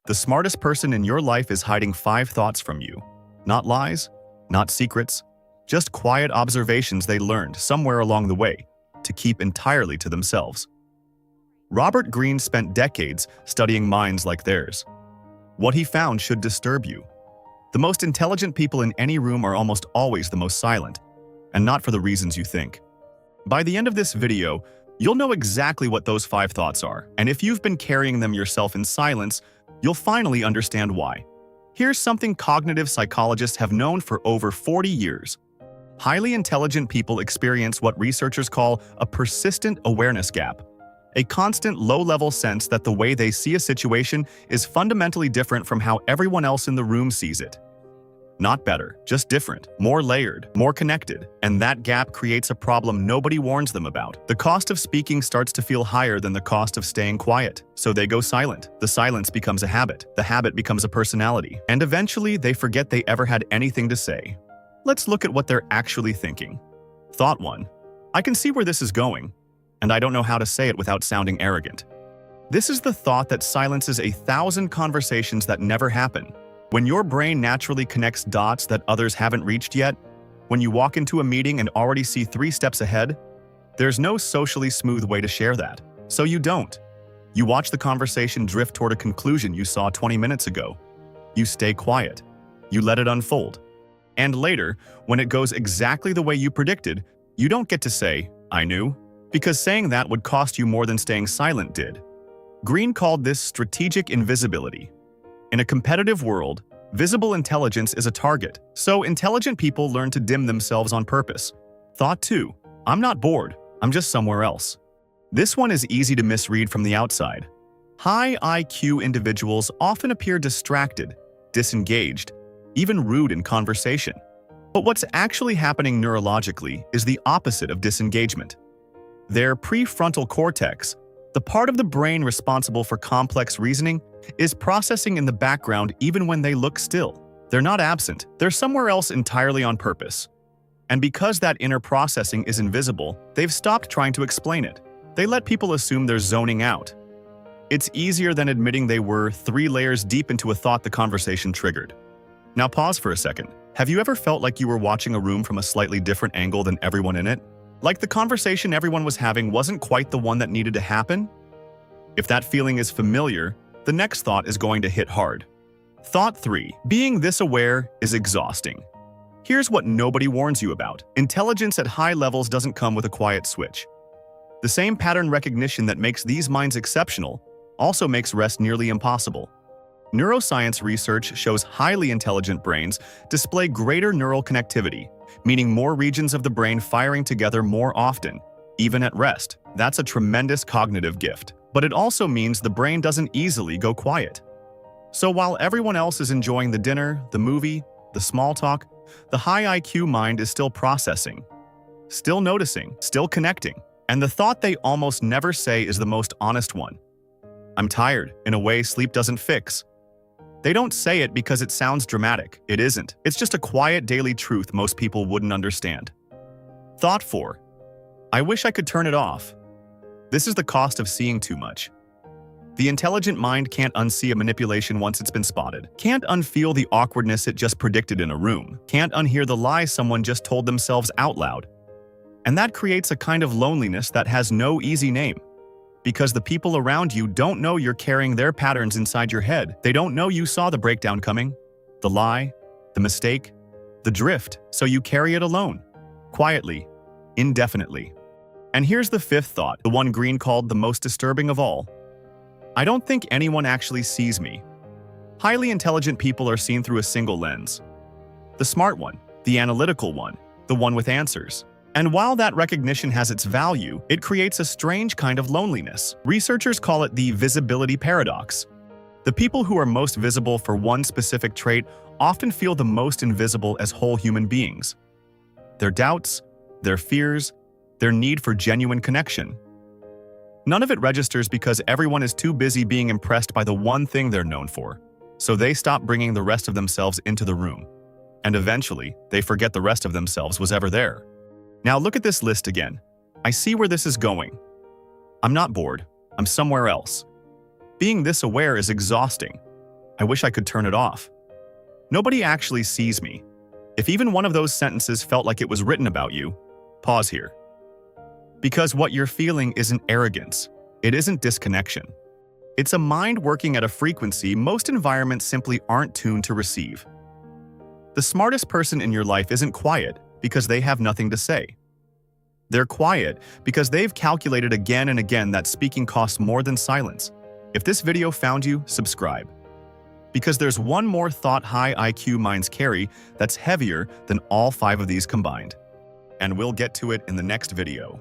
The smartest person in your life is hiding 5 thoughts from you. Not lies, not secrets, just quiet observations they learned somewhere along the way to keep entirely to themselves. Robert Greene spent decades studying minds like theirs. What he found should disturb you. The most intelligent people in any room are almost always the most silent, and not for the reasons you think. By the end of this video, you'll know exactly what those 5 thoughts are, and if you've been carrying them yourself in silence, you'll finally understand why. Here's something cognitive psychologists have known for over 40 years. Highly intelligent people experience what researchers call a persistent awareness gap, a constant low-level sense that the way they see a situation is fundamentally different from how everyone else in the room sees it. Not better, just different, more layered, more connected, and that gap creates a problem nobody warns them about. The cost of speaking starts to feel higher than the cost of staying quiet, so they go silent. The silence becomes a habit, the habit becomes a personality, and eventually they forget they ever had anything to say. Let's look at what they're actually thinking. Thought 1. I can see where this is going, and I don't know how to say it without sounding arrogant. This is the thought that silences 1,000 conversations that never happen. When your brain naturally connects dots that others haven't reached yet, when you walk into a meeting and already see 3 steps ahead, there's no socially smooth way to share that. So you don't. You watch the conversation drift toward a conclusion you saw 20 minutes ago. You stay quiet. You let it unfold. And later, when it goes exactly the way you predicted, you don't get to say, "I knew," because saying that would cost you more than staying silent did. Greene called this strategic invisibility. In a competitive world, visible intelligence is a target, so intelligent people learn to dim themselves on purpose. Thought 2. I'm not bored, I'm just somewhere else. This one is easy to misread from the outside. High IQ individuals often appear distracted, disengaged, even rude in conversation. But what's actually happening neurologically is the opposite of disengagement. Their prefrontal cortex, the part of the brain responsible for complex reasoning, is processing in the background even when they look still. They're not absent, they're somewhere else entirely on purpose. And because that inner processing is invisible, they've stopped trying to explain it. They let people assume they're zoning out. It's easier than admitting they were 3 layers deep into a thought the conversation triggered. Now pause for a second. Have you ever felt like you were watching a room from a slightly different angle than everyone in it? Like the conversation everyone was having wasn't quite the one that needed to happen? If that feeling is familiar, the next thought is going to hit hard. Thought 3. Being this aware is exhausting. Here's what nobody warns you about. Intelligence at high levels doesn't come with a quiet switch. The same pattern recognition that makes these minds exceptional also makes rest nearly impossible. Neuroscience research shows highly intelligent brains display greater neural connectivity, meaning more regions of the brain firing together more often, even at rest. That's a tremendous cognitive gift. But it also means the brain doesn't easily go quiet. So while everyone else is enjoying the dinner, the movie, the small talk, the high IQ mind is still processing, still noticing, still connecting. And the thought they almost never say is the most honest one. I'm tired, in a way sleep doesn't fix. They don't say it because it sounds dramatic. It isn't. It's just a quiet daily truth most people wouldn't understand. Thought 4. I wish I could turn it off. This is the cost of seeing too much. The intelligent mind can't unsee a manipulation once it's been spotted, can't unfeel the awkwardness it just predicted in a room, can't unhear the lie someone just told themselves out loud. And that creates a kind of loneliness that has no easy name. Because the people around you don't know you're carrying their patterns inside your head. They don't know you saw the breakdown coming, the lie, the mistake, the drift, so you carry it alone, quietly, indefinitely. And here's the 5th thought, the one Greene called the most disturbing of all. I don't think anyone actually sees me. Highly intelligent people are seen through a single lens. The smart one, the analytical one, the one with answers. And while that recognition has its value, it creates a strange kind of loneliness. Researchers call it the visibility paradox. The people who are most visible for one specific trait often feel the most invisible as whole human beings. Their doubts, their fears, their need for genuine connection. None of it registers because everyone is too busy being impressed by the one thing they're known for. So they stop bringing the rest of themselves into the room. And eventually, they forget the rest of themselves was ever there. Now look at this list again. I see where this is going. I'm not bored. I'm somewhere else. Being this aware is exhausting. I wish I could turn it off. Nobody actually sees me. If even one of those sentences felt like it was written about you, pause here. Because what you're feeling isn't arrogance. It isn't disconnection. It's a mind working at a frequency most environments simply aren't tuned to receive. The smartest person in your life isn't quiet because they have nothing to say. They're quiet because they've calculated again and again that speaking costs more than silence. If this video found you, subscribe. Because there's one more thought high IQ minds carry that's heavier than all 5 of these combined. And we'll get to it in the next video.